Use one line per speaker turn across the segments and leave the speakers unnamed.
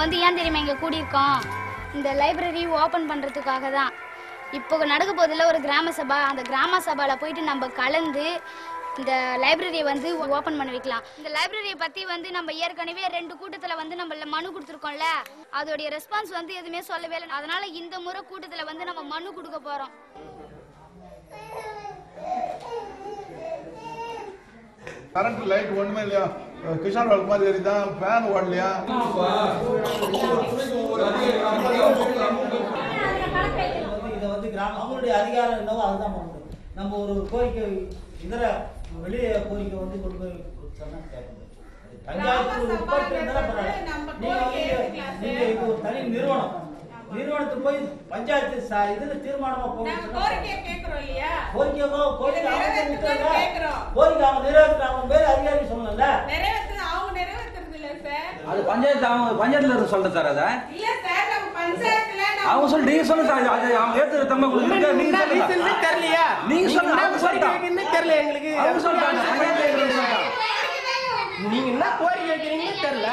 வந்து ஏன் தெரியுமா இங்கே கூடியிருக்கோம்? இந்த லைப்ரரி ஓப்பன் பண்ணுறதுக்காக தான். இப்போ நடக்க போதில் ஒரு கிராம சபா, அந்த கிராம சபாவில் போயிட்டு நம்ம கலந்து இந்த லைப்ரரியை வந்து ஓப்பன் பண்ண வைக்கலாம். இந்த லைப்ரரியை பற்றி வந்து நம்ம ஏற்கனவே 2 கூட்டத்தில் வந்து நம்ம மனு கொடுத்துருக்கோம்ல, அதோடைய ரெஸ்பான்ஸ் வந்து எதுவுமே சொல்லவே இல்லை. அதனால இந்த முறை கூட்டத்தில் வந்து நம்ம மனு கொடுக்க போகிறோம்.
கரண்ட் லைட் ஒண்ணுமே இல்லையா? கிஷான் வாழ்க்கை மாதிரி எரிதான், ஃபேன் ஓடலையா?
இதை வந்து அவங்களுடைய அதிகாரம் என்னவோ அதுதான் பண்ணணும். நம்ம ஒரு கோரிக்கை இதர வெளியே கோரிக்கை வந்து கொண்டு போய் சொன்னா கேட்கணும். பஞ்சாயத்து உட்பட்டு நீங்க இது ஒரு தனி நிறுவனத்துக்கு போய் பஞ்சாயத்து இதுல தீர்மானமா போகணும். கோரிக்கை அவங்க நிறைவேற்றாங்க பேர் அதிகாரி சொல்லல.
அது பஞ்சாயத்துல இருந்து சொல்ற சார். அத அவங்க சொல்லி நீங்க சொல்லுங்க சார். அது அவங்க ஏத்து தம்ப கொடுங்க. நீங்க தெரியலையா? நீங்க சொல்லுங்க. அவங்க சொல்லிட்டாங்க. இன்னும் தெரியல எங்களுக்கு. அவங்க சொல்றாங்க நீங்க என்ன கோரிக்கை வைக்கிறீங்கன்னு தெரியல.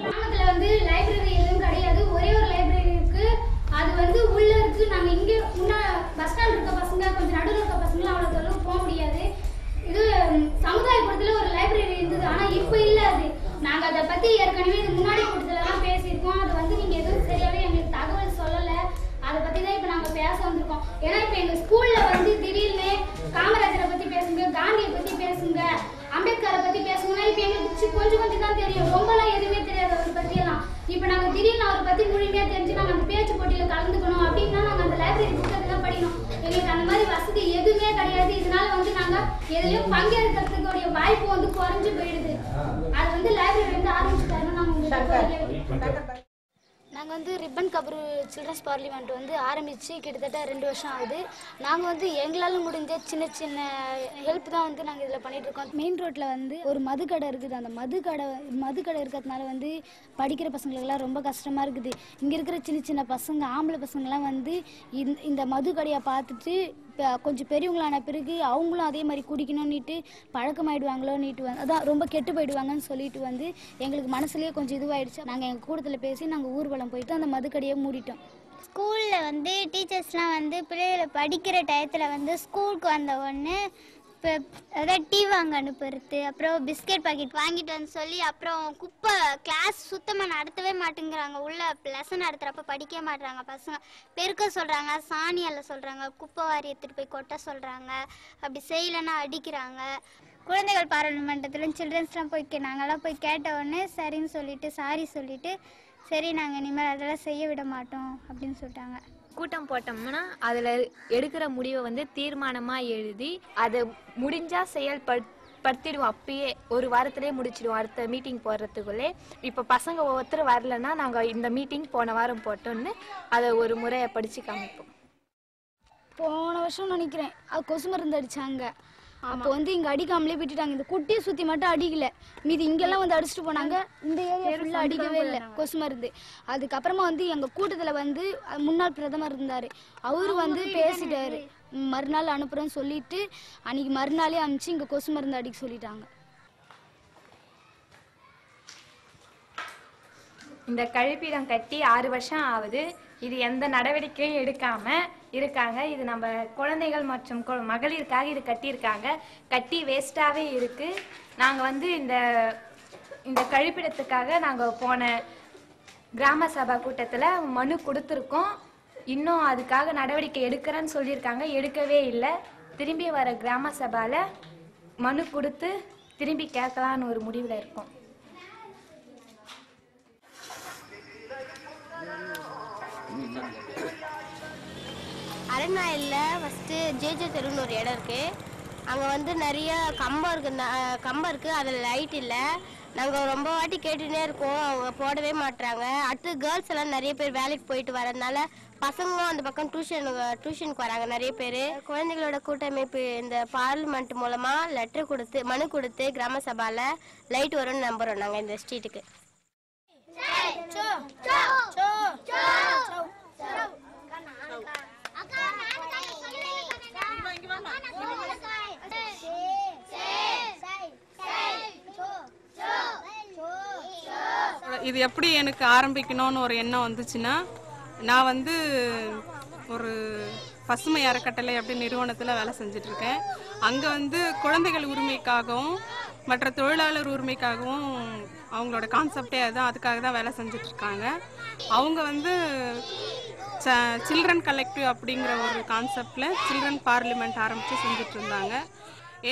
கிராமத்துல வந்து லைப்ரரி எதுவும் கிடையாது. ஒரே ஒரு லைப்ரரி இருக்கு. அது வந்து உள்ள இருக்கு. நாங்க இங்க பஸ் ஸ்டாண்ட் இருக்க பசங்க கொஞ்சம் நடுவில் இருக்க பசங்களாம் அவ்வளவு தூரம் போக முடியாது. இது சமுதாயபுரத்துல ஒரு லைப்ரரி இருந்தது. ஆனா இப்ப இல்ல அது. நாங்க அதை பத்தி ஏற்கனவே இது முன்னாடி கூட்டத்துல எல்லாம் பேசியிருக்கோம். அது வந்து நீங்க எதுவும் சரியாவே எங்களுக்கு தகவல் சொல்லல. அதை பத்தி தான் இப்ப நாங்க பேச வந்திருக்கோம். ஏன்னா இப்ப எங்க ஸ்கூல்ல வந்து திடீர்னு காமராஜரை பத்தி பேசுங்க, காந்தியை பத்தி பேசுங்க, அம்பேத்கரை பத்தி பேசுங்கன்னா இப்ப எங்களுக்கு கொஞ்சம் தான் தெரியும். ரொம்பலாம் எதுவுமே தெரியாது அவரை பத்தி எல்லாம். இப்ப நாங்க திடீர்னு அவரை பத்தி முழுமையா தெரிஞ்சு நாங்க அந்த பேச்சு போட்டியில கலந்துக்கணும் அப்படின்னா நாங்க அந்த லைப்ரரி புத்தகத்தை படிக்கணும். எங்களுக்கு அந்த மாதிரி வசதி எதுவுமே கிடையாது. இதனால வந்து நாங்க எதுலயும் பங்கேற்கிறதுக்குடைய வாய்ப்பு வந்து குறைஞ்சு போயிடுது. அது வந்து லைப்ரரி வந்து ஆரம்பிச்சுட்டாருன்னு நாங்க உங்களுக்கு நாங்கள் வந்து ரிப்பன் கபரு சில்ட்ரன்ஸ் பார்லிமெண்ட் வந்து ஆரம்பித்து கிட்டத்தட்ட 2 வருஷம் ஆகுது. நாங்கள் வந்து எங்களால் முடிஞ்ச சின்ன சின்ன ஹெல்ப் தான் வந்து நாங்கள் இதில் பண்ணிகிட்ருக்கோம். மெயின் ரோட்டில் வந்து ஒரு மதுக்கடை இருக்குது. அந்த மதுக்கடை இருக்கிறதுனால வந்து படிக்கிற பசங்களுக்கெல்லாம் ரொம்ப கஷ்டமாக இருக்குது. இங்கே இருக்கிற சின்ன சின்ன பசங்க ஆம்பளை பசங்கள்லாம் வந்து இந்த மதுக்கடையை பார்த்துட்டு கொஞ்சம் பெரியவங்களான பிறகு அவங்களும் அதே மாதிரி குடிக்கணும்னுட்டு பழக்கமாயிடுவாங்களோன்னுட்டு வந்து அதான் ரொம்ப கெட்டு போயிடுவாங்கன்னு சொல்லிட்டு வந்து எங்களுக்கு மனசுலேயே கொஞ்சம் இதுவாகிடுச்சு. நாங்கள் எங்கள் கூட்டத்தில் பேசி நாங்கள் ஊர்வலம் போயிட்டு அந்த மதுக்கடையை மூடிட்டோம்.
ஸ்கூலில் வந்து டீச்சர்ஸ்லாம் வந்து பிள்ளைகளை படிக்கிற டயத்தில் வந்து ஸ்கூலுக்கு வந்த உடனே இப்போ அதாவது டீ வாங்க அனுப்புறது, அப்புறம் பிஸ்கெட் பாக்கெட் வாங்கிட்டு வந்து சொல்லி, அப்புறம் குப்பை கிளாஸ் சுத்தமாக நடத்தவே மாட்டேங்கிறாங்க. உள்ள லெசன் நடத்துகிறப்ப படிக்க மாட்டுறாங்க பசங்க. பெருக்க சொல்கிறாங்க, சாணியால் சொல்கிறாங்க, குப்பை வாரி எடுத்துகிட்டு போய் கொட்ட சொல்கிறாங்க. அப்படி செய்யலைன்னா அடிக்கிறாங்க. குழந்தைகள் பாராளுமன்றத்திலும் சில்ட்ரன்ஸ்லாம் போய் நாங்கள்லாம் போய் கேட்ட உடனே சரின்னு சொல்லிட்டு சாரி சொல்லிட்டு சரி நாங்கள் இனிமேல் அதெல்லாம் செய்ய விட மாட்டோம் அப்படின்னு சொல்லிட்டாங்க.
கூட்டம் போட்டோம்னா அதில் எடுக்கிற முடிவை வந்து தீர்மானமாக எழுதி அதை முடிஞ்சால் செயல்படுத்திடுவோம். அப்பயே ஒரு வாரத்திலே முடிச்சிடுவோம். அடுத்த மீட்டிங் போடுறதுக்குள்ளே இப்போ பசங்க ஒவ்வொருத்தர் வரலன்னா நாங்கள் இந்த மீட்டிங் போன வாரம் போட்டோன்னு அதை ஒரு முறையை படித்து காமிப்போம்.
போன வருஷம் நினைக்கிறேன் அது கொசு மருந்து அடித்தாங்க. அப்போ வந்து இங்கே அடிக்காமலே விட்டுட்டாங்க. இந்த குட்டியை சுற்றி மட்டும் அடிக்கல, மீதி இங்கெல்லாம் வந்து அடிச்சுட்டு போனாங்க. இந்த ஏரியா ஃபுல்லாக அடிக்கவே இல்லை கொசு மருந்து. அதுக்கப்புறமா வந்து எங்கள் கூட்டத்தில் வந்து முன்னாள் பிரதமர் இருந்தார். அவரு வந்து பேசிட்டாரு, மறுநாள் அனுப்புகிறேன்னு சொல்லிட்டு அன்றைக்கி மறுநாளே அனுப்பிச்சு இங்கே கொசு மருந்து அடிக்க சொல்லிட்டாங்க.
இந்த கழிப்பிடம் கட்டி 6 வருஷம் ஆகுது. இது எந்த நடவடிக்கையும் எடுக்காம இருக்காங்க. இது நம்ம குழந்தைகள் மற்றும் மகளிருக்காக இது கட்டியிருக்காங்க. கட்டி வேஸ்டாகவே இருக்கு. நாங்கள் வந்து இந்த கழிப்பிடத்துக்காக நாங்கள் போன கிராம சபா கூட்டத்தில் மனு கொடுத்துருக்கோம். இன்னும் அதுக்காக நடவடிக்கை எடுக்கிறேன்னு சொல்லியிருக்காங்க, எடுக்கவே இல்லை. திரும்பி வர கிராம சபாவில் மனு கொடுத்து திரும்பி கேட்கலான்னு ஒரு முடிவில் இருக்கோம்.
அரண்நாயில் ஃபஸ்ட்டு ஜேஜே தெருன்னு ஒரு இடம் இருக்குது. அங்கே வந்து நிறைய கம்பம் இருக்குது. அதில் லைட் இல்லை. நாங்கள் ரொம்ப வாட்டி கேட்டுகிட்டே இருக்கோம், அவங்க போடவே மாட்டுறாங்க. அடுத்து கேர்ள்ஸ் எல்லாம் நிறைய பேர் வேலைக்கு போயிட்டு வரதுனால பசங்களும் அந்த பக்கம் டியூஷனுக்கு வராங்க நிறைய பேர். குழந்தைகளோட கூட்டமைப்பு இந்த பார்லிமெண்ட் மூலமாக மனு கொடுத்து கிராம சபாவில் லைட் வரும்னு நம்புகிறோம் நாங்கள் இந்த ஸ்ட்ரீட்டுக்கு.
இது எப்படி எனக்கு ஆரம்பிக்கணும்னு ஒரு எண்ணம் வந்துச்சுன்னா, நான் வந்து ஒரு பசுமை அறக்கட்டளை அப்படி நிறுவனத்தில் வேலை செஞ்சிட்ருக்கேன். அங்கே வந்து குழந்தைகள் உரிமைக்காகவும் மற்ற தொழிலாளர் உரிமைக்காகவும் அவங்களோட கான்செப்டே அதுதான், அதுக்காக தான் வேலை செஞ்சிட்ருக்காங்க. அவங்க வந்து சில்ட்ரன் கலெக்டிவ் அப்படிங்கிற ஒரு கான்செப்டில் சில்ட்ரன் பார்லிமெண்ட் ஆரம்பித்து செஞ்சுட்டு இருந்தாங்க.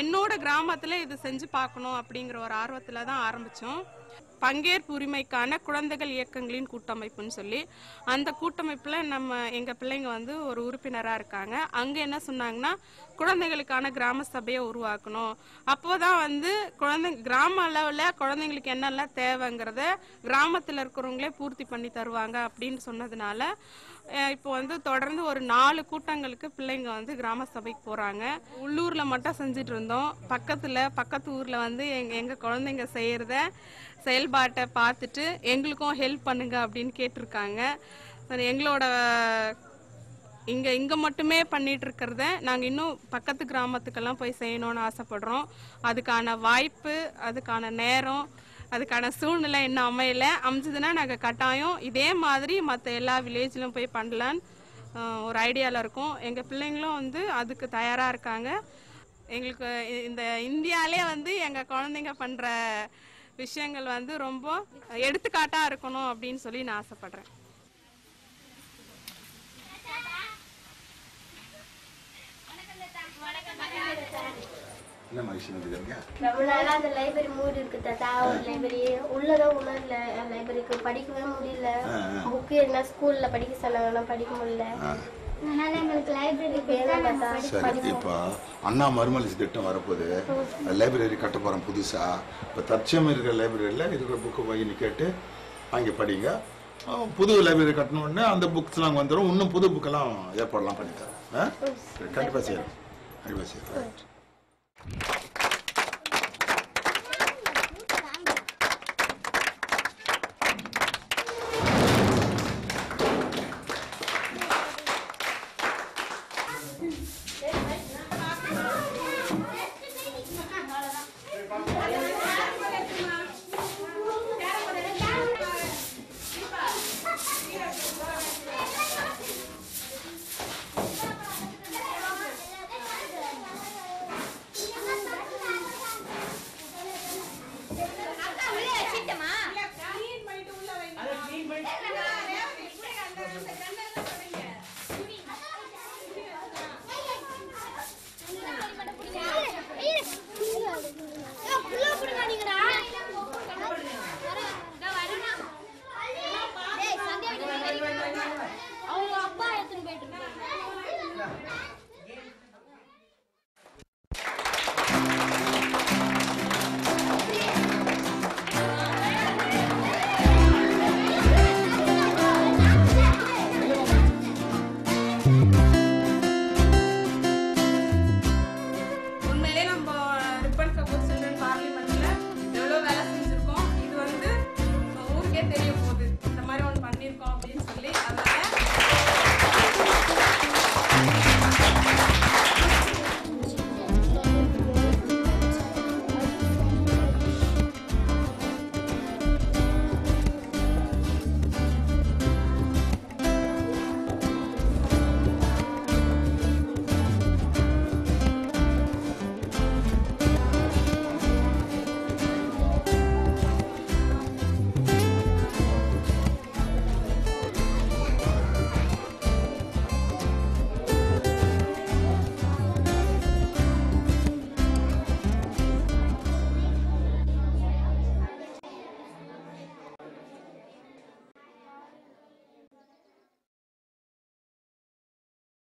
என்னோட கிராமத்தில் இது செஞ்சு பார்க்கணும் அப்படிங்கிற ஒரு ஆர்வத்தில் தான் ஆரம்பித்தோம். பங்கேற்பு உரிமைக்கான குழந்தைகள் இயக்கங்களின் கூட்டமைப்புன்னு சொல்லி அந்த கூட்டமைப்பில் எங்கள் பிள்ளைங்க வந்து ஒரு உறுப்பினராக இருக்காங்க. அங்கே என்ன சொன்னாங்கன்னா, குழந்தைகளுக்கான கிராம சபையை உருவாக்கணும். அப்போதான் வந்து கிராம அளவில் குழந்தைங்களுக்கு என்னெல்லாம் தேவைங்கிறத கிராமத்தில் இருக்கிறவங்களே பூர்த்தி பண்ணி தருவாங்க அப்படின்னு சொன்னதுனால இப்போ வந்து தொடர்ந்து ஒரு 4 கூட்டங்களுக்கு பிள்ளைங்க வந்து கிராம சபைக்கு போகிறாங்க. உள்ளூரில் மட்டும் செஞ்சுட்டு இருந்தோம். பக்கத்து ஊரில் வந்து எங்கள் குழந்தைங்க செய்கிறத செயல்பாட்டை பார்த்துட்டு எங்களுக்கும் ஹெல்ப் பண்ணுங்க அப்படின்னு கேட்டிருக்காங்க. எங்களோட இங்கே மட்டுமே பண்ணிட்டு இருக்கிறத நாங்கள் இன்னும் பக்கத்து கிராமத்துக்கெல்லாம் போய் செய்யணும்னு ஆசைப்படுறோம். அதுக்கான வாய்ப்பு, அதுக்கான நேரம், அதுக்கான சூழ்நிலை இன்னும் அமைஞ்சதுன்னா நாங்கள் கட்டாயம் இதே மாதிரி மற்ற எல்லா வில்லேஜ்லையும் போய் பண்ணலான்னு ஒரு ஐடியாவில் இருக்கோம். எங்கள் பிள்ளைங்களும் வந்து அதுக்கு தயாராக இருக்காங்க. எங்களுக்கு இந்த இந்தியாவிலே வந்து எங்கள் குழந்தைங்க பண்ணுற விஷயங்கள் வந்து ரொம்ப எடுத்துக்காட்டாக இருக்கணும் அப்படின்னு சொல்லி நான் ஆசைப்படுறேன்.
என்ன மகிழ்ச்சி வந்துருக்கீங்க?
ரொம்ப நாளா அந்த லைப்ரரி மூடி இருக்கு தாத்தா. ஒரு லைப்ரரி உள்ளதான் உணரல, லைப்ரரிக்கு படிக்கவே முடியல. புக்கு என்ன ஸ்கூல்ல படிக்க சொன்னாங்கன்னா படிக்க முடியல.
அதனால எங்களுக்கு லைப்ரரி
சரி, இப்போ அண்ணா மறுமலர்ச்சி திட்டம் வரப்போகுது. லைப்ரரி கட்ட போகிறோம் புதுசா. இப்போ தற்சயம் இருக்கிற லைப்ரரியில் இருக்கிற புக்கு வாங்கி கேட்டு வாங்கி படிங்க. புது லைப்ரரி கட்டணுன்னே அந்த புக்ஸ்லாம் வந்துடும். இன்னும் புது புக்கெல்லாம் ஏற்பாடெல்லாம் பண்ணித்தரோம். கண்டிப்பாக செய்யறோம். கண்டிப்பாக செய்யறோம்.